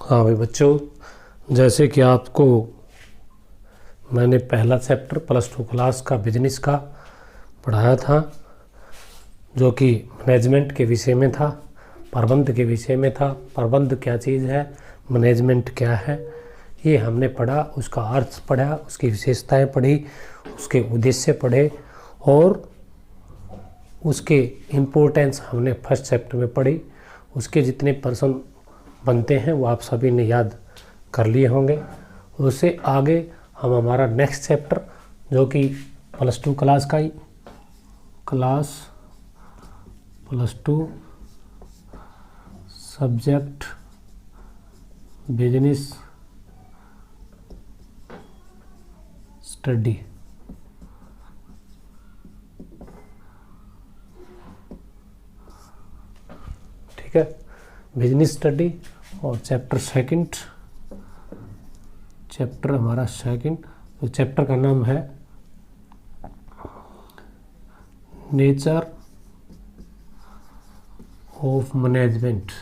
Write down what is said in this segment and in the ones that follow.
हाँ भाई बच्चों, जैसे कि आपको मैंने पहला चैप्टर +2 क्लास का बिजनेस का पढ़ाया था, जो कि मैनेजमेंट के विषय में था, प्रबंध के विषय में था। प्रबंध क्या चीज़ है, मैनेजमेंट क्या है, ये हमने पढ़ा। उसका अर्थ पढ़ा, उसकी विशेषताएं पढ़ी, उसके उद्देश्य पढ़े और उसके इम्पोर्टेंस हमने फर्स्ट चैप्टर में पढ़ी। उसके जितने पर्सन बनते हैं वो आप सभी ने याद कर लिए होंगे। उससे आगे हम हमारा नेक्स्ट चैप्टर, जो कि +2 क्लास का ही +2 सब्जेक्ट बिजनेस स्टडी, ठीक है, बिजनेस स्टडी। और चैप्टर हमारा सेकंड, तो चैप्टर का नाम है nature of management.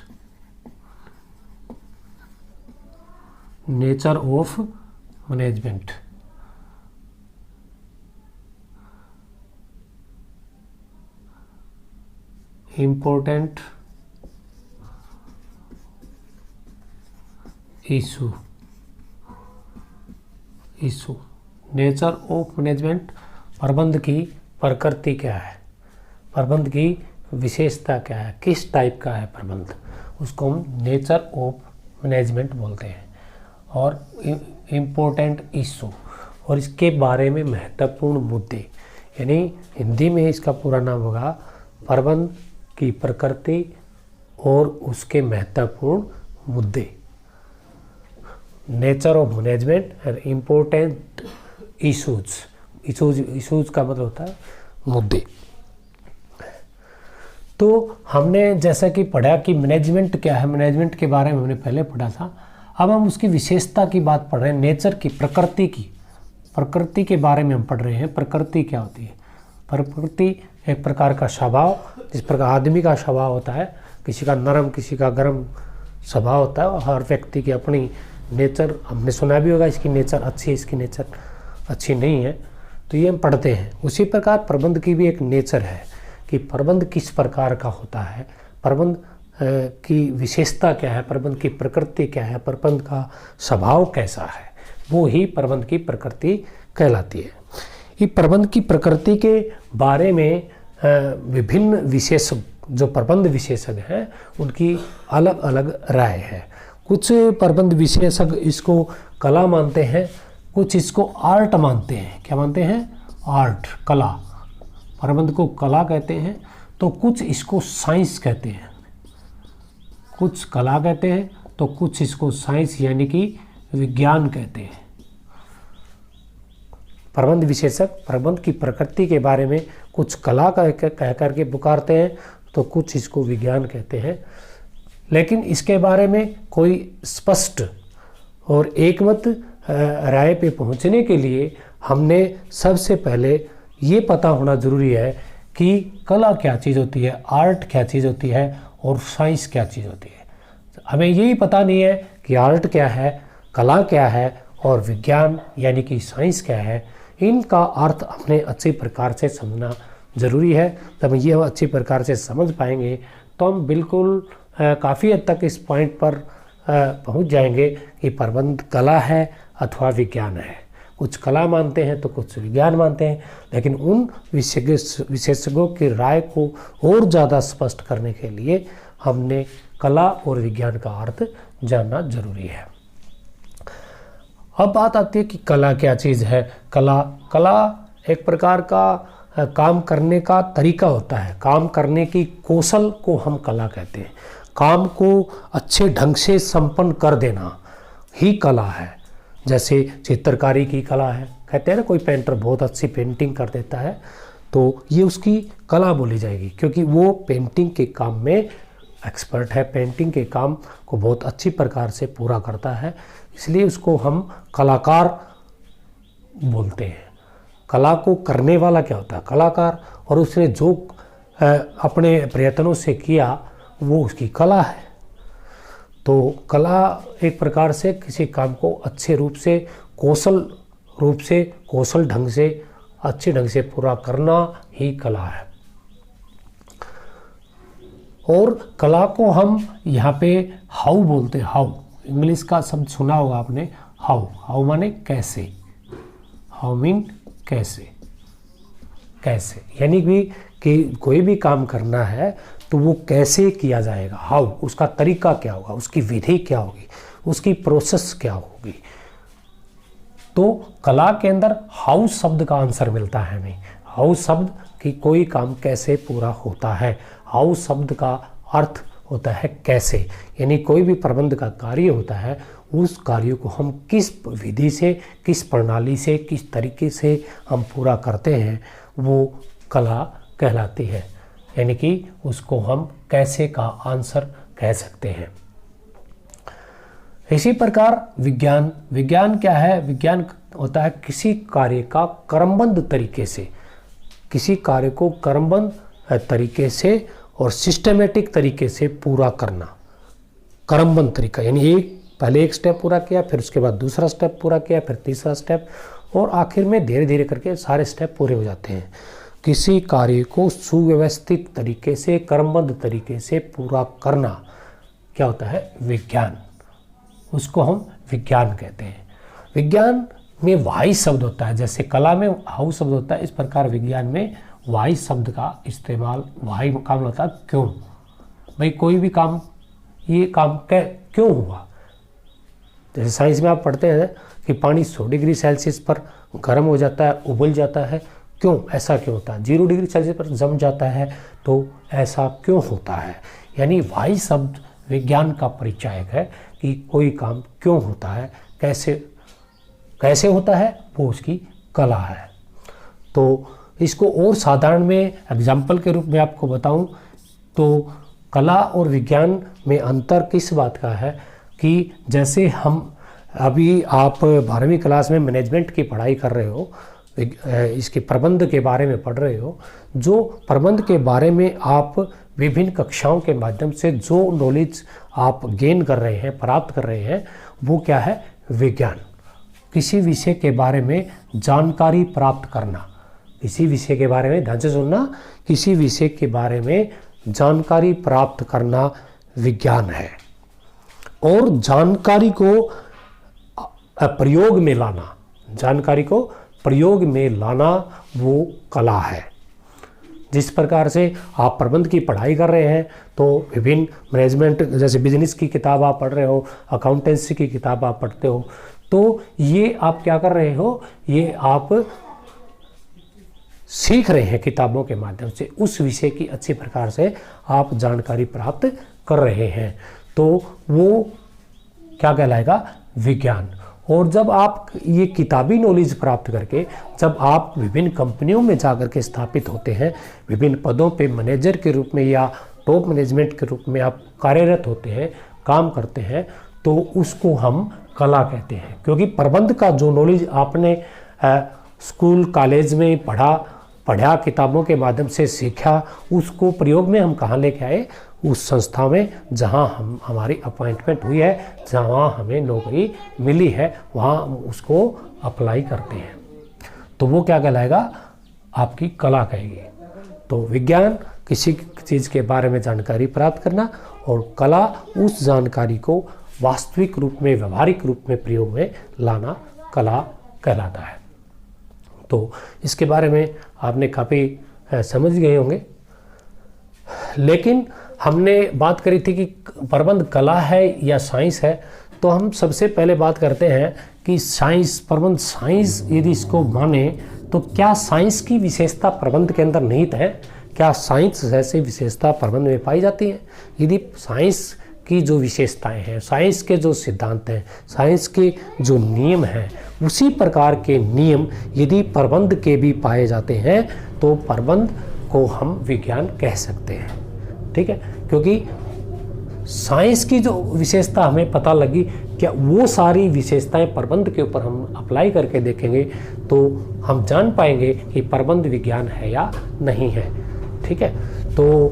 Nature of management. Important issue. Nature of management, प्रबंध की प्रकृति क्या है, प्रबंध की विशेषता क्या है, किस टाइप का है प्रबंध, उसको हम नेचर ऑफ मैनेजमेंट बोलते हैं। और इम्पोर्टेंट इशू, और इसके बारे में महत्वपूर्ण मुद्दे, यानी हिंदी में इसका पूरा नाम होगा प्रबंध की प्रकृति और उसके महत्वपूर्ण मुद्दे। Nature of management and important issues का मतलब होता है मुद्दे। तो हमने जैसा कि पढ़ा कि मैनेजमेंट क्या है, मैनेजमेंट के बारे में हमने पहले पढ़ा था। अब हम उसकी विशेषता की बात पढ़ रहे हैं, नेचर की, प्रकृति के बारे में हम पढ़ रहे हैं। प्रकृति क्या होती है? प्रकृति एक प्रकार का स्वभाव, जिस प्रकार आदमी का स्वभाव होता है, किसी का नरम किसी का गर्म स्वभाव होता है, और हर व्यक्ति की अपनी नेचर, हमने सुना भी होगा इसकी नेचर अच्छी है, इसकी नेचर अच्छी नहीं है, तो ये हम पढ़ते हैं। उसी प्रकार प्रबंध की भी एक नेचर है कि प्रबंध किस प्रकार का होता है, प्रबंध की विशेषता क्या है, प्रबंध की प्रकृति क्या है, प्रबंध का स्वभाव कैसा है, वो ही प्रबंध की प्रकृति कहलाती है। ये प्रबंध की प्रकृति के बारे में विभिन्न विशेषज्ञ, जो प्रबंध विशेषज्ञ हैं, उनकी अलग अलग राय है। कुछ प्रबंध विशेषज्ञ इसको कला मानते हैं, कुछ इसको आर्ट मानते हैं। क्या मानते हैं? आर्ट, कला। प्रबंध को कला कहते हैं। तो कुछ इसको साइंस कहते हैं, कुछ कला कहते हैं, तो कुछ इसको साइंस यानी कि विज्ञान कहते हैं। प्रबंध विशेषज्ञ प्रबंध की प्रकृति के बारे में कुछ कला कह करके पुकारते हैं, तो कुछ इसको विज्ञान कहते हैं। लेकिन इसके बारे में कोई स्पष्ट और एकमत राय पे पहुंचने के लिए हमने सबसे पहले ये पता होना ज़रूरी है कि कला क्या चीज़ होती है, आर्ट क्या चीज़ होती है और साइंस क्या चीज़ होती है। हमें यही पता नहीं है कि आर्ट क्या है, कला क्या है और विज्ञान यानी कि साइंस क्या है। इनका अर्थ अपने अच्छी प्रकार से समझना ज़रूरी है। जब ये हम अच्छी प्रकार से समझ पाएंगे तो हम बिल्कुल काफ़ी हद तक इस पॉइंट पर पहुंच जाएंगे कि प्रबंध कला है अथवा विज्ञान है। कुछ कला मानते हैं तो कुछ विज्ञान मानते हैं, लेकिन उन विशेषज्ञों की राय को और ज़्यादा स्पष्ट करने के लिए हमने कला और विज्ञान का अर्थ जानना जरूरी है। अब बात आती है कि कला क्या चीज़ है। कला एक प्रकार का काम करने का तरीका होता है, काम करने की कौशल को हम कला कहते हैं। काम को अच्छे ढंग से संपन्न कर देना ही कला है। जैसे चित्रकारी की कला है, कहते हैं ना, कोई पेंटर बहुत अच्छी पेंटिंग कर देता है तो ये उसकी कला बोली जाएगी, क्योंकि वो पेंटिंग के काम में एक्सपर्ट है, पेंटिंग के काम को बहुत अच्छी प्रकार से पूरा करता है, इसलिए उसको हम कलाकार बोलते हैं। कला को करने वाला क्या होता है? कलाकार। और उसने जो अपने प्रयत्नों से किया वो उसकी कला है। तो कला एक प्रकार से किसी काम को अच्छे रूप से, कौशल ढंग से, अच्छे ढंग से पूरा करना ही कला है। और कला को हम यहाँ पे हाउ बोलते हैं। हाउ इंग्लिश का शब्द सुना होगा आपने, हाउ माने कैसे, हाउ मीन कैसे, यानी कि कोई भी काम करना है तो वो कैसे किया जाएगा, हाउ, उसका तरीका क्या होगा, उसकी विधि क्या होगी, उसकी प्रोसेस क्या होगी। तो कला के अंदर हाउ शब्द का आंसर मिलता है हमें। हाउ शब्द कि कोई काम कैसे पूरा होता है, हाउ शब्द का अर्थ होता है कैसे, यानी कोई भी प्रबंध का कार्य होता है, उस कार्य को हम किस विधि से, किस प्रणाली से, किस तरीके से हम पूरा करते हैं, वो कला कहलाती है। यानी कि उसको हम कैसे का आंसर कह सकते हैं। इसी प्रकार विज्ञान क्या है? विज्ञान होता है किसी कार्य का क्रमबद्ध तरीके से, किसी कार्य को क्रमबद्ध तरीके से और सिस्टमेटिक तरीके से पूरा करना। क्रमबद्ध तरीका यानी पहले एक स्टेप पूरा किया, फिर उसके बाद दूसरा स्टेप पूरा किया, फिर तीसरा स्टेप, और आखिर में धीरे धीरे करके सारे स्टेप पूरे हो जाते हैं। किसी कार्य को सुव्यवस्थित तरीके से, क्रमबद्ध तरीके से पूरा करना क्या होता है? विज्ञान। उसको हम विज्ञान कहते हैं। विज्ञान में वाई शब्द होता है, जैसे कला में हाउ शब्द होता है, इस प्रकार विज्ञान में वाई शब्द का इस्तेमाल, वाई काम होता है क्यों। भाई कोई भी काम, ये काम क्यों हुआ। जैसे साइंस में आप पढ़ते हैं कि पानी 100 डिग्री सेल्सियस पर गर्म हो जाता है, उबल जाता है, क्यों, ऐसा क्यों होता है। 0 डिग्री सेल्सियस पर जम जाता है, तो ऐसा क्यों होता है। यानी वाई शब्द विज्ञान का परिचायक है कि कोई काम क्यों होता है, कैसे होता है, वो उसकी कला है। तो इसको और साधारण में एग्जाम्पल के रूप में आपको बताऊं तो कला और विज्ञान में अंतर किस बात का है कि जैसे हम अभी आप 12वीं क्लास में मैनेजमेंट की पढ़ाई कर रहे हो, इसके प्रबंध के बारे में पढ़ रहे हो, जो प्रबंध के बारे में आप विभिन्न कक्षाओं के माध्यम से जो नॉलेज आप गेन कर रहे हैं, प्राप्त कर रहे हैं, वो क्या है? विज्ञान। किसी विषय के बारे में जानकारी प्राप्त करना, किसी विषय के बारे में, ध्यान से सुनना, किसी विषय के बारे में जानकारी प्राप्त करना विज्ञान है। और जानकारी को प्रयोग में लाना, जानकारी को प्रयोग में लाना वो कला है। जिस प्रकार से आप प्रबंध की पढ़ाई कर रहे हैं तो विभिन्न मैनेजमेंट, जैसे बिजनेस की किताब आप पढ़ रहे हो, अकाउंटेंसी की किताब आप पढ़ते हो, तो ये आप क्या कर रहे हो, ये आप सीख रहे हैं किताबों के माध्यम से, उस विषय की अच्छी प्रकार से आप जानकारी प्राप्त कर रहे हैं, तो वो क्या कहलाएगा? विज्ञान। और जब आप ये किताबी नॉलेज प्राप्त करके जब आप विभिन्न कंपनियों में जाकर के स्थापित होते हैं, विभिन्न पदों पे मैनेजर के रूप में या टॉप मैनेजमेंट के रूप में आप कार्यरत होते हैं, काम करते हैं, तो उसको हम कला कहते हैं। क्योंकि प्रबंध का जो नॉलेज आपने स्कूल कॉलेज में पढ़ा, किताबों के माध्यम से सीखा, उसको प्रयोग में हम कहाँ लेके आए? उस संस्था में जहाँ हमारी अपॉइंटमेंट हुई है, जहाँ हमें नौकरी मिली है, वहाँ हम उसको अप्लाई करते हैं, तो वो क्या कहलाएगा? आपकी कला कहेगी। तो विज्ञान किसी चीज़ के बारे में जानकारी प्राप्त करना, और कला उस जानकारी को वास्तविक रूप में, व्यवहारिक रूप में प्रयोग में लाना कला कहलाता है। तो इसके बारे में आपने काफ़ी समझ गए होंगे। लेकिन हमने बात करी थी कि प्रबंध कला है या साइंस है, तो हम सबसे पहले बात करते हैं कि साइंस, प्रबंध साइंस यदि इसको माने तो क्या साइंस की विशेषता प्रबंध के अंदर निहित है? क्या साइंस जैसी विशेषता प्रबंध में पाई जाती है? यदि साइंस की जो विशेषताएं हैं, साइंस के जो सिद्धांत हैं, साइंस के जो नियम हैं, उसी प्रकार के नियम यदि प्रबंध के भी पाए जाते हैं तो प्रबंध को हम विज्ञान कह सकते हैं। ठीक है, क्योंकि साइंस की जो विशेषता हमें पता लगी, क्या वो सारी विशेषताएं प्रबंध के ऊपर हम अप्लाई करके देखेंगे तो हम जान पाएंगे कि प्रबंध विज्ञान है या नहीं है। ठीक है, तो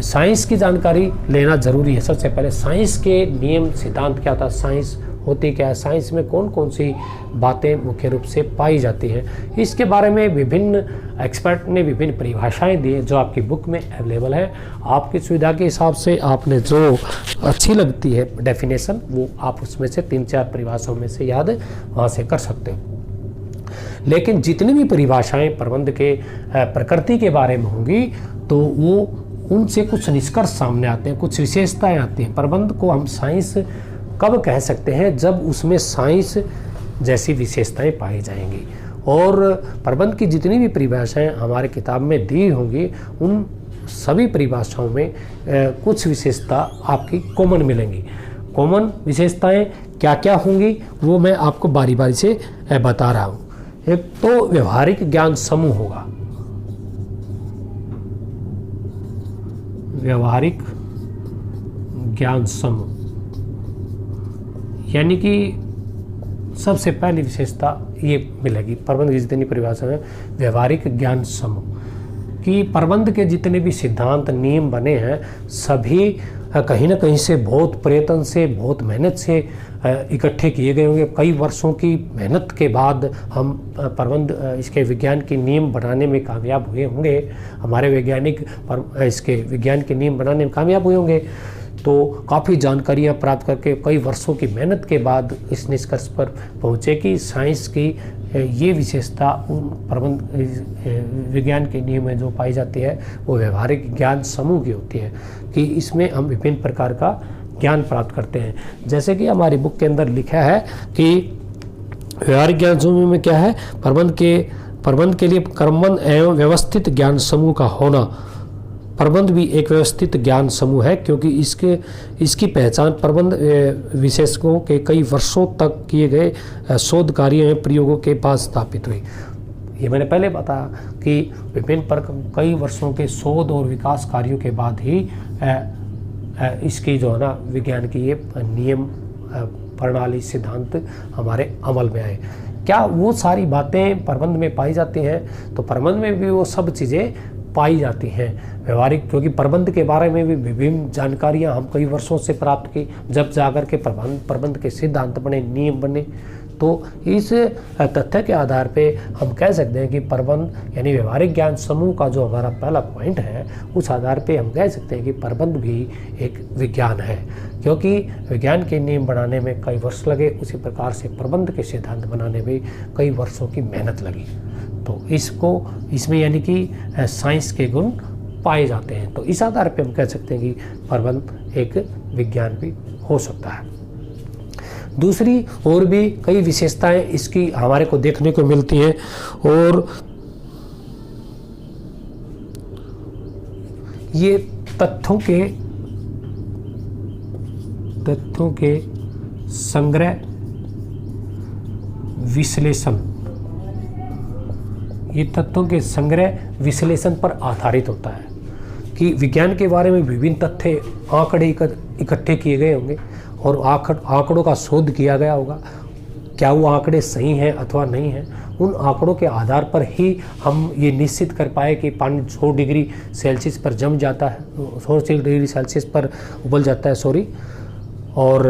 साइंस की जानकारी लेना ज़रूरी है। सबसे पहले साइंस के नियम सिद्धांत क्या होता है, साइंस होती क्या है, साइंस में कौन कौन सी बातें मुख्य रूप से पाई जाती हैं, इसके बारे में विभिन्न एक्सपर्ट ने विभिन्न परिभाषाएं दी हैं जो आपकी बुक में अवेलेबल है। आपकी सुविधा के हिसाब से आपने जो अच्छी लगती है डेफिनेशन, वो आप उसमें से 3-4 परिभाषाओं में से याद वहाँ से कर सकते हो। लेकिन जितनी भी परिभाषाएं प्रबंध के प्रकृति के बारे में होंगी तो वो उनसे कुछ निष्कर्ष सामने आते हैं, कुछ विशेषताएं आती हैं। प्रबंध को हम साइंस कब कह सकते हैं, जब उसमें साइंस जैसी विशेषताएं पाई जाएंगी। और प्रबंध की जितनी भी परिभाषाएं हमारे किताब में दी होंगी, उन सभी परिभाषाओं में कुछ विशेषता आपकी कॉमन मिलेंगी। कॉमन विशेषताएं क्या क्या होंगी वो मैं आपको बारी बारी से बता रहा हूँ। एक तो व्यवहारिक ज्ञान समूह होगा, व्यवहारिक ज्ञान समूह, यानी कि सबसे पहली विशेषता ये मिलेगी प्रबंध की जितनी परिभाषा है, व्यवहारिक ज्ञान समूह, कि प्रबंध के जितने भी सिद्धांत नियम बने हैं सभी कहीं ना कहीं से बहुत प्रयत्न से, बहुत मेहनत से इकट्ठे किए गए होंगे। कई वर्षों की मेहनत के बाद हम प्रबंध इसके विज्ञान के नियम बनाने में कामयाब हुए होंगे, हमारे वैज्ञानिक इसके विज्ञान के नियम बनाने में कामयाब हुए होंगे। तो काफ़ी जानकारियाँ प्राप्त करके कई वर्षों की मेहनत के बाद इस निष्कर्ष पर पहुँचे कि साइंस की ये विशेषता उन प्रबंध विज्ञान के नियम में जो पाई जाती है वो व्यवहारिक ज्ञान समूह की होती है, कि इसमें हम विभिन्न प्रकार का ज्ञान प्राप्त करते हैं। जैसे कि हमारी बुक के अंदर लिखा है कि व्यवहारिक ज्ञान समूह में क्या है, प्रबंध के लिए क्रमबद्ध एवं व्यवस्थित ज्ञान समूह का होना। प्रबंध भी एक व्यवस्थित ज्ञान समूह है क्योंकि इसकी पहचान प्रबंध विशेषज्ञों के कई वर्षों तक किए गए शोध कार्यों एवं प्रयोगों के बाद स्थापित हुई। ये मैंने पहले बताया कि विभिन्न कई वर्षों के शोध और विकास कार्यों के बाद ही इसकी जो है ना विज्ञान की ये नियम प्रणाली सिद्धांत हमारे अमल में आए। क्या वो सारी बातें प्रबंध में पाई जाती हैं? तो प्रबंध में भी वो सब चीज़ें पाई जाती हैं व्यवहारिक, क्योंकि प्रबंध के बारे में भी विभिन्न जानकारियां हम कई वर्षों से प्राप्त की, जब जाकर के प्रबंध के सिद्धांत बने, नियम बने। तो इस तथ्य के आधार पे हम कह सकते हैं कि प्रबंध यानी व्यवहारिक ज्ञान समूह का जो हमारा पहला पॉइंट है, उस आधार पे हम कह सकते हैं कि प्रबंध भी एक विज्ञान है, क्योंकि विज्ञान के नियम बनाने में कई वर्ष लगे, उसी प्रकार से प्रबंध के सिद्धांत बनाने में कई वर्षों की मेहनत लगी। तो इसमें यानी कि साइंस के गुण पाए जाते हैं। तो इस आधार पे हम कह सकते हैं कि प्रबंध एक विज्ञान भी हो सकता है। दूसरी और भी कई विशेषताएं इसकी हमारे को देखने को मिलती हैं, और ये तथ्यों के संग्रह विश्लेषण, ये तथ्यों के संग्रह विश्लेषण पर आधारित होता है कि विज्ञान के बारे में विभिन्न तथ्य आंकड़े इकट्ठे किए गए होंगे और आंकड़ों का शोध किया गया होगा। क्या वो आंकड़े सही हैं अथवा नहीं हैं, उन आंकड़ों के आधार पर ही हम ये निश्चित कर पाए कि पानी 100 डिग्री सेल्सियस पर जम जाता है, 100 डिग्री सेल्सियस पर उबल जाता है और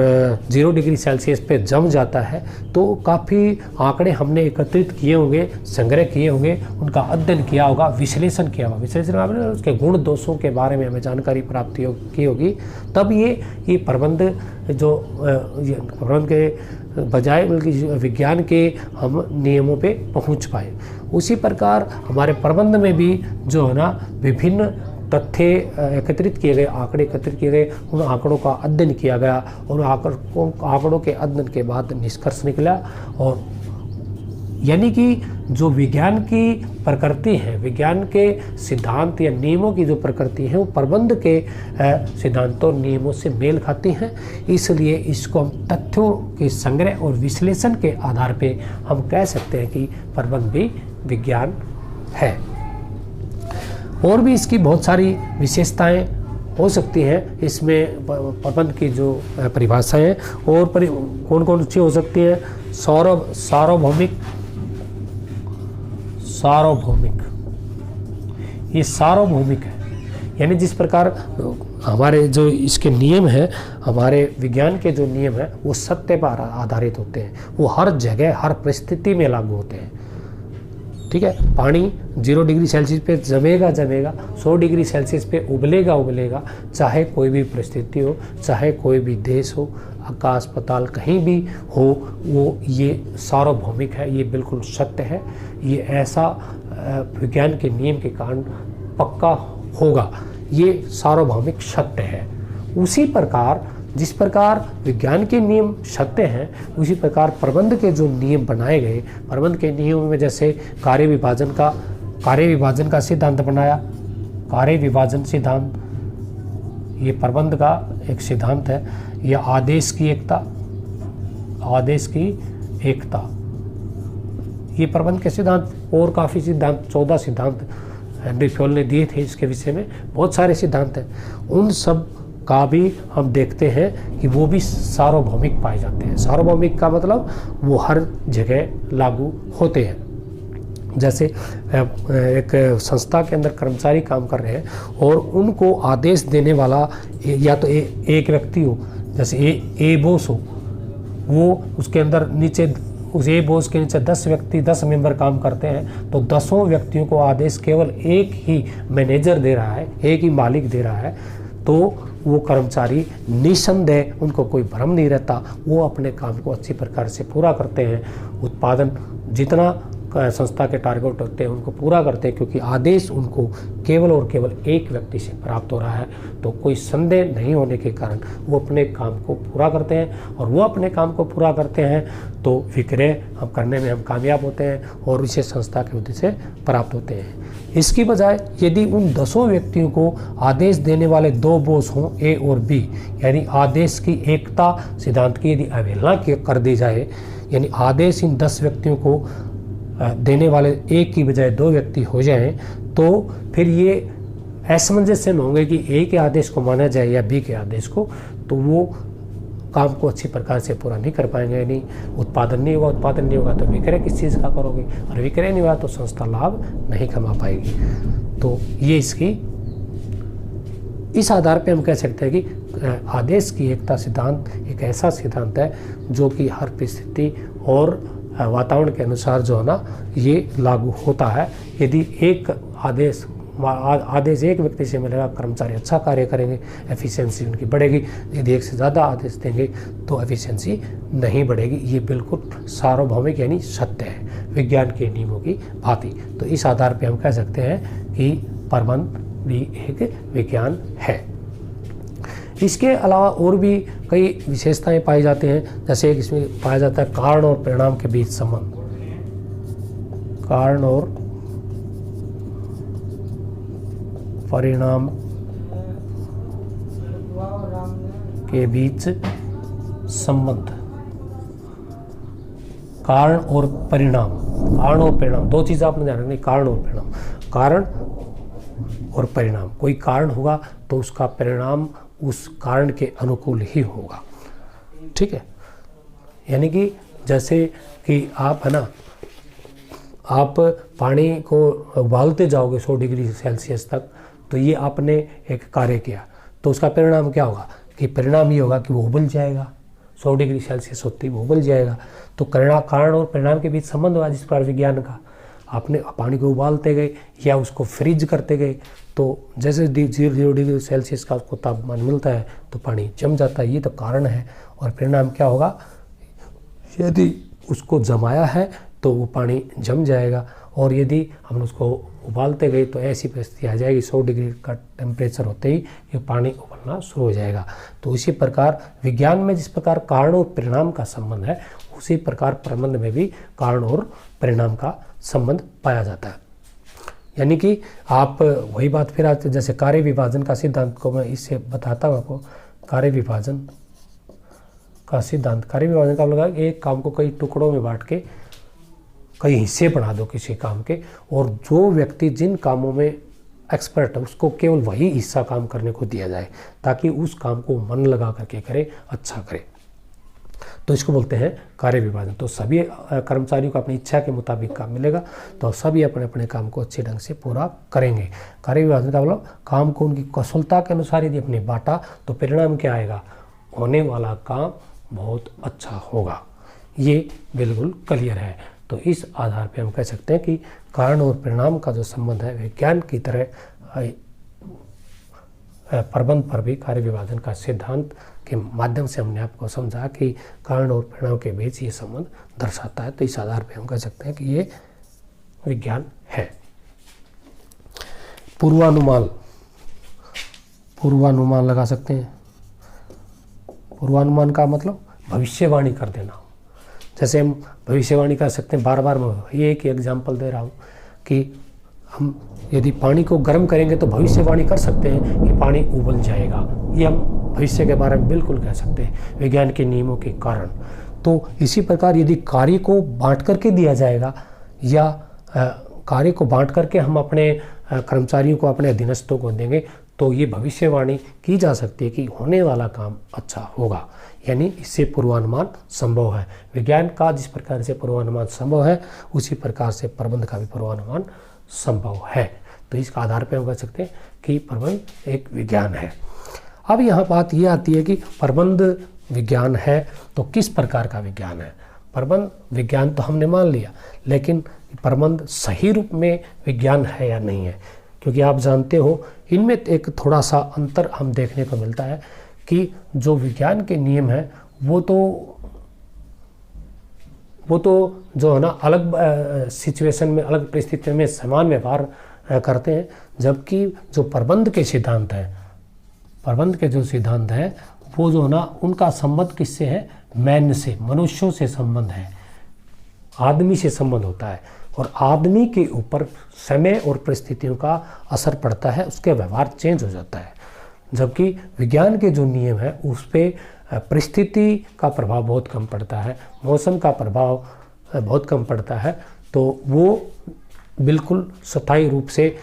0 डिग्री सेल्सियस पे जम जाता है। तो काफ़ी आंकड़े हमने एकत्रित किए होंगे, संग्रह किए होंगे, उनका अध्ययन किया होगा, विश्लेषण किया होगा। विश्लेषण आपने उसके गुण दोषों के बारे में हमें जानकारी प्राप्त की होगी, तब ये प्रबंध के बजाय बल्कि विज्ञान के हम नियमों पे पहुंच पाए। उसी प्रकार हमारे प्रबंध में भी जो है ना विभिन्न तथ्य एकत्रित किए गए, आंकड़े एकत्रित किए गए, उन आंकड़ों का अध्ययन किया गया और आंकड़ों के अध्ययन के बाद निष्कर्ष निकला। और यानी कि जो विज्ञान की प्रकृति है, विज्ञान के सिद्धांत या नियमों की जो प्रकृति है वो प्रबंध के सिद्धांतों नियमों से मेल खाती हैं। इसलिए इसको हम तथ्यों के संग्रह और विश्लेषण के आधार पे हम कह सकते हैं कि प्रबंध भी विज्ञान है। और भी इसकी बहुत सारी विशेषताएं हो सकती हैं। इसमें प्रबंध की जो परिभाषा है और कौन कौन सी हो सकती है, सार्वभौमिक, ये सार्वभौमिक है, यानी जिस प्रकार हमारे जो इसके नियम हैं, हमारे विज्ञान के जो नियम हैं वो सत्य पर आधारित होते हैं, वो हर जगह हर परिस्थिति में लागू होते हैं। ठीक है, पानी 0 डिग्री सेल्सियस पे जमेगा 100 डिग्री सेल्सियस पे उबलेगा, चाहे कोई भी परिस्थिति हो, चाहे कोई भी देश हो, आकाश पाताल कहीं भी हो, वो ये सार्वभौमिक है, ये बिल्कुल सत्य है। ये ऐसा विज्ञान के नियम के कारण पक्का होगा, ये सार्वभौमिक सत्य है। उसी प्रकार जिस प्रकार विज्ञान के नियम सत्य हैं, उसी प्रकार प्रबंध के जो नियम बनाए गए, प्रबंध के नियमों में जैसे कार्य विभाजन का सिद्धांत बनाया। कार्य विभाजन सिद्धांत ये प्रबंध का एक सिद्धांत है। यह आदेश की एकता ये प्रबंध के सिद्धांत, और काफ़ी सिद्धांत 14 सिद्धांत हेनरी फ्योल ने दिए थे इसके विषय में, बहुत सारे सिद्धांत हैं। उन सब का भी हम देखते हैं कि वो भी सार्वभौमिक पाए जाते हैं। सार्वभौमिक का मतलब वो हर जगह लागू होते हैं। जैसे एक संस्था के अंदर कर्मचारी काम कर रहे हैं और उनको आदेश देने वाला या तो एक व्यक्ति हो, जैसे ए बॉस हो, वो उसके अंदर नीचे उस ए बॉस के नीचे 10 मेंबर काम करते हैं, तो 10 व्यक्तियों को आदेश केवल एक ही मैनेजर दे रहा है, एक ही मालिक दे रहा है, तो वो कर्मचारी निसंदेह, उनको कोई भ्रम नहीं रहता, वो अपने काम को अच्छी प्रकार से पूरा करते हैं। उत्पादन जितना संस्था के टारगेट होते हैं उनको पूरा करते हैं, क्योंकि आदेश उनको केवल और केवल एक व्यक्ति से प्राप्त हो रहा है। तो कोई संदेह नहीं होने के कारण वो अपने काम को पूरा करते हैं, और वो अपने काम को पूरा करते हैं तो विक्रय हम करने में हम कामयाब होते हैं और इसे संस्था के उद्देश्य से प्राप्त होते हैं। इसकी बजाय यदि उन 10 व्यक्तियों को आदेश देने वाले 2 बॉस हों, ए और बी, यानी आदेश की एकता सिद्धांत की यदि अवहेलना कर दी जाए, यानी आदेश इन 10 व्यक्तियों को देने वाले एक की बजाय 2 व्यक्ति हो जाएं, तो फिर ये असमंजस्य न होंगे कि ए के आदेश को माना जाए या बी के आदेश को, तो वो काम को अच्छी प्रकार से पूरा नहीं कर पाएंगे। यानी उत्पादन नहीं होगा तो विक्रय किस चीज़ का करोगे, और विक्रय नहीं हुआ तो संस्था लाभ नहीं कमा पाएगी। तो ये इस आधार पे हम कह सकते हैं कि आदेश की एकता सिद्धांत एक ऐसा सिद्धांत है जो कि हर परिस्थिति और वातावरण के अनुसार जो है ना ये लागू होता है। यदि एक आदेश एक व्यक्ति से मिलेगा, कर्मचारी अच्छा कार्य करेंगे, एफिशिएंसी उनकी बढ़ेगी। यदि एक से ज़्यादा आदेश देंगे तो एफिशिएंसी नहीं बढ़ेगी। ये बिल्कुल सार्वभौमिक यानी सत्य है, विज्ञान के नियमों की भांति। तो इस आधार पर हम कह सकते हैं कि प्रबंध भी एक विज्ञान है। इसके अलावा और भी कई विशेषताएं पाई जाती हैं, जैसे इसमें पाया जाता है कारण और परिणाम के बीच संबंध। कारण और परिणाम के बीच संबंध। कारण और परिणाम 2 चीज़ आपने ध्यान रखनी, कारण और परिणाम। कारण और परिणाम, कोई कारण होगा तो उसका परिणाम उस कारण के अनुकूल ही होगा। ठीक है, यानी कि जैसे कि आप है ना, आप पानी को उबालते जाओगे 100 डिग्री सेल्सियस तक, तो ये आपने एक कार्य किया, तो उसका परिणाम क्या होगा कि परिणाम ये होगा कि वो उबल जाएगा। 100 डिग्री सेल्सियस होती है वो उबल जाएगा। तो कारण और परिणाम के बीच संबंध हुआ जिस प्रकार विज्ञान का। आपने पानी को उबालते गए या उसको फ्रीज करते गए, तो जैसे 0 डिग्री सेल्सियस का उसको तापमान मिलता है तो पानी जम जाता है। ये तो कारण है। और परिणाम क्या होगा, यदि उसको जमाया है तो वो पानी जम जाएगा, और यदि हम उसको उबालते गए तो ऐसी परिस्थिति आ जाएगी 100 डिग्री का टेम्परेचर होते ही ये पानी उबलना शुरू हो जाएगा। तो इसी प्रकार विज्ञान में जिस प्रकार कारण और परिणाम का संबंध है, उसी प्रकार प्रबंध में भी कारण और परिणाम का संबंध पाया जाता है। यानी कि आप वही बात फिर आते, जैसे कार्य विभाजन का सिद्धांत को मैं इससे बताता हूँ आपको। कार्य विभाजन का सिद्धांत, कार्य विभाजन का मतलब एक काम को कई टुकड़ों में बांट के कई हिस्से बना दो किसी काम के, और जो व्यक्ति जिन कामों में एक्सपर्ट है उसको केवल वही हिस्सा काम करने को दिया जाए, ताकि उस काम को मन लगा करके करे, अच्छा करे। तो इसको बोलते हैं कार्य विभाजन। तो सभी कर्मचारियों को अपनी इच्छा के मुताबिक काम मिलेगा, तो सभी अपने अपने काम को अच्छे ढंग से पूरा करेंगे। कार्य विभाजन का मतलब काम को उनकी कुशलता के अनुसार यदि अपने बांटा तो परिणाम क्या आएगा, होने वाला काम बहुत अच्छा होगा। ये बिल्कुल क्लियर है। तो इस आधार पे हम कह सकते हैं कि कारण और परिणाम का जो संबंध है विज्ञान की तरह प्रबंध पर भी कार्य विभाजन का सिद्धांत के माध्यम से हमने आपको समझा कि कारण और परिणाम के बीच ये संबंध दर्शाता है। तो इस आधार पे हम कह सकते हैं कि ये विज्ञान है। पूर्वानुमान लगा सकते हैं। पूर्वानुमान का मतलब भविष्यवाणी कर देना। जैसे हम भविष्यवाणी कर सकते हैं, बार बार मैं ये एक एग्जाम्पल दे रहा हूँ कि हम यदि पानी को गर्म करेंगे तो भविष्यवाणी कर सकते हैं कि पानी उबल जाएगा। ये हम भविष्य के बारे में बिल्कुल कह सकते हैं विज्ञान के नियमों के कारण। तो इसी प्रकार यदि कार्य को बांट करके दिया जाएगा या कार्य को बांट करके हम अपने कर्मचारियों को, अपने अधीनस्थों को देंगे तो ये भविष्यवाणी की जा सकती है कि होने वाला काम अच्छा होगा। यानी इससे पूर्वानुमान संभव है। विज्ञान का जिस प्रकार से पूर्वानुमान संभव है उसी प्रकार से प्रबंध का भी पूर्वानुमान संभव है। तो इसका आधार पर हम कह सकते हैं कि प्रबंध एक विज्ञान है। अब यहाँ बात ये आती है कि प्रबंध विज्ञान है तो किस प्रकार का विज्ञान है। प्रबंध विज्ञान तो हमने मान लिया, लेकिन प्रबंध सही रूप में विज्ञान है या नहीं है, क्योंकि आप जानते हो इनमें एक थोड़ा सा अंतर हम देखने को मिलता है कि जो विज्ञान के नियम हैं वो तो जो है ना अलग सिचुएशन में, अलग परिस्थिति में समान व्यवहार करते हैं, जबकि जो प्रबंध के सिद्धांत हैं वो जो है ना उनका संबंध किससे है, मैन से, मनुष्यों से संबंध है, आदमी से संबंध होता है और आदमी के ऊपर समय और परिस्थितियों का असर पड़ता है, उसके व्यवहार चेंज हो जाता है। जबकि विज्ञान के जो नियम है उस पर परिस्थिति का प्रभाव बहुत कम पड़ता है, मौसम का प्रभाव बहुत कम पड़ता है, तो वो बिल्कुल स्थायी रूप से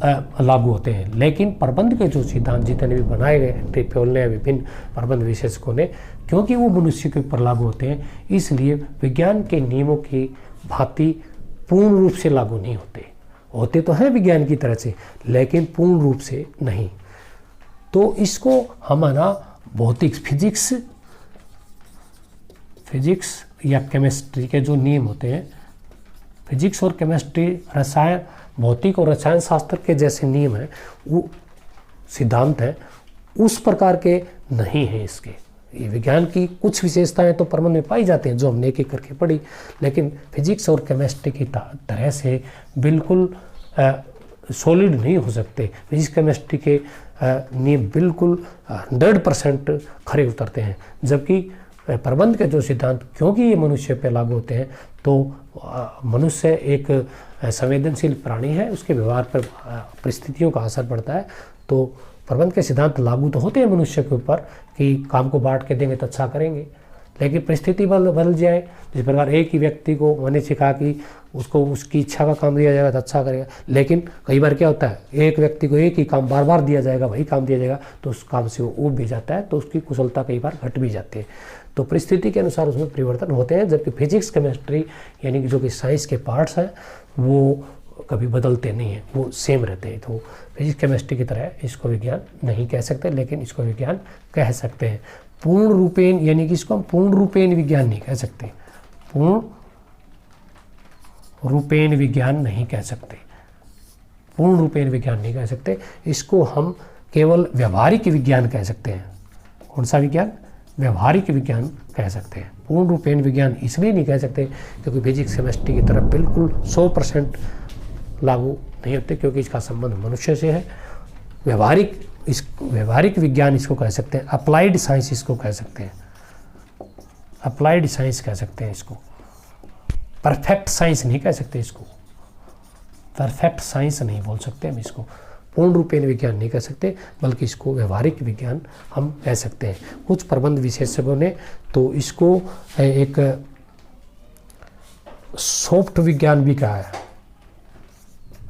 लागू होते हैं। लेकिन प्रबंध के जो सिद्धांत जितने भी बनाए गए ट्रिप्योल ने, विभिन्न प्रबंध विशेषज्ञों ने, क्योंकि वो मनुष्य के ऊपर लागू होते हैं इसलिए विज्ञान के नियमों की भांति पूर्ण रूप से लागू नहीं होते तो हैं विज्ञान की तरह से, लेकिन पूर्ण रूप से नहीं। तो इसको हमारा भौतिक फिजिक्स या केमिस्ट्री के जो नियम होते हैं, फिजिक्स और केमिस्ट्री, रसायन, भौतिक और रसायन शास्त्र के जैसे नियम हैं, वो सिद्धांत हैं, उस प्रकार के नहीं हैं इसके। ये विज्ञान की कुछ विशेषताएं तो प्रबंध में पाई जाती हैं जो हमने एक एक करके पढ़ी, लेकिन फिजिक्स और केमिस्ट्री की तरह से बिल्कुल सॉलिड नहीं हो सकते। फिजिक्स केमिस्ट्री के नियम बिल्कुल 100% खरे उतरते हैं, जबकि प्रबंध के जो सिद्धांत, क्योंकि ये मनुष्य पे लागू होते हैं, तो मनुष्य एक संवेदनशील प्राणी है, उसके व्यवहार पर परिस्थितियों का असर पड़ता है। तो प्रबंध के सिद्धांत लागू तो होते हैं मनुष्य के ऊपर कि काम को बांट के देंगे तो अच्छा करेंगे, लेकिन परिस्थिति बदल जाए, जिस प्रकार एक ही व्यक्ति को मैंने सिखा कि उसको उसकी इच्छा का काम दिया जाएगा तो अच्छा करेगा, लेकिन कई बार क्या होता है एक व्यक्ति को एक ही काम बार बार दिया जाएगा, वही काम दिया जाएगा, तो उस काम से वो ऊब भी जाता है, तो उसकी कुशलता कई बार घट भी जाती है। तो परिस्थिति के अनुसार उसमें परिवर्तन होते हैं, जबकि फिजिक्स केमिस्ट्री यानी कि जो कि साइंस के पार्ट्स हैं वो कभी बदलते नहीं हैं, वो सेम रहते हैं। तो फिजिक्स केमिस्ट्री की तरह इसको विज्ञान नहीं कह सकते, लेकिन इसको विज्ञान कह सकते हैं। पूर्ण रूपेण यानी कि इसको हम पूर्ण रूपेण विज्ञान नहीं कह सकते, पूर्ण रूपेण विज्ञान नहीं कह सकते, पूर्ण रूपेण विज्ञान नहीं कह सकते। इसको हम केवल व्यवहारिक विज्ञान कह सकते हैं। कौन सा विज्ञान? व्यवहारिक विज्ञान कह सकते हैं। पूर्ण रूपेण विज्ञान इसलिए नहीं कह सकते क्योंकि फिजिक्स केमिस्ट्री की तरफ बिल्कुल 100% लागू नहीं होते, क्योंकि इसका संबंध मनुष्य से है। व्यवहारिक विज्ञान इसको कह सकते हैं, अप्लाइड साइंस इसको कह सकते हैं, अप्लाइड साइंस कह सकते हैं इसको। परफेक्ट साइंस नहीं कह सकते इसको, परफेक्ट साइंस नहीं बोल सकते हम इसको। पूर्ण रूपेण विज्ञान नहीं कह सकते, बल्कि इसको व्यवहारिक विज्ञान हम कह सकते हैं। कुछ प्रबंध विशेषज्ञों ने तो इसको एक सॉफ्ट विज्ञान भी कहा है,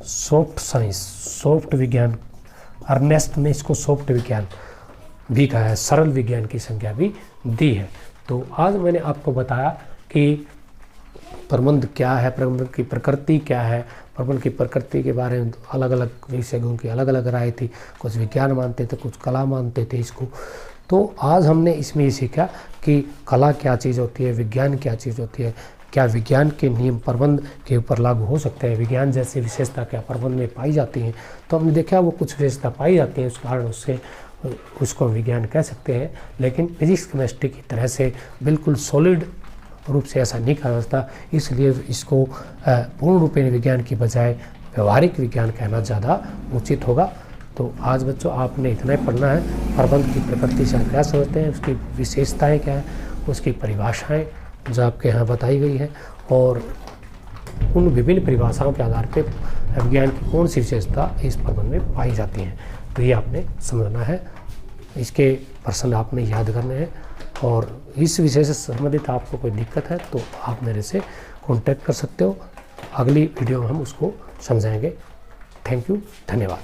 सॉफ्ट साइंस, सॉफ्ट विज्ञान। अर्नेस्ट ने इसको सॉफ्ट विज्ञान भी कहा है, सरल विज्ञान की संज्ञा भी दी है। तो आज मैंने आपको बताया कि प्रबंध क्या है, प्रबंध की प्रकृति क्या है, प्रबंध की प्रकृति के बारे में अलग अलग विशेषज्ञों की अलग अलग राय थी, कुछ विज्ञान मानते थे, कुछ कला मानते थे इसको। तो आज हमने इसमें ये सीखा कि कला क्या चीज़ होती है, विज्ञान क्या चीज़ होती है, क्या विज्ञान के नियम प्रबंध के ऊपर लागू हो सकते हैं, विज्ञान जैसी विशेषता क्या प्रबंध में पाई जाती हैं। तो हमने देखा वो कुछ विशेषता पाई जाती है, उस कारण उससे उसको विज्ञान कह सकते हैं। लेकिन फिजिक्स केमिस्ट्री की तरह से बिल्कुल सॉलिड रूप से ऐसा नहीं कहा जाता, इसलिए इसको पूर्ण रूप में विज्ञान की बजाय व्यवहारिक विज्ञान कहना ज़्यादा उचित होगा। तो आज बच्चों आपने इतना ही पढ़ना है, प्रबंध की प्रकृति से क्या समझते हैं, उसकी विशेषताएं क्या है, उसकी परिभाषाएं जो आपके यहाँ बताई गई है, और उन विभिन्न परिभाषाओं के आधार पर विज्ञान की कौन सी विशेषता इस प्रबंध में पाई जाती हैं, तो ये आपने समझना है। इसके प्रश्न आपने याद करने हैं, और इस विषय से संबंधित आपको कोई दिक्कत है तो आप मेरे से कांटेक्ट कर सकते हो। अगली वीडियो में हम उसको समझाएंगे। थैंक यू, धन्यवाद।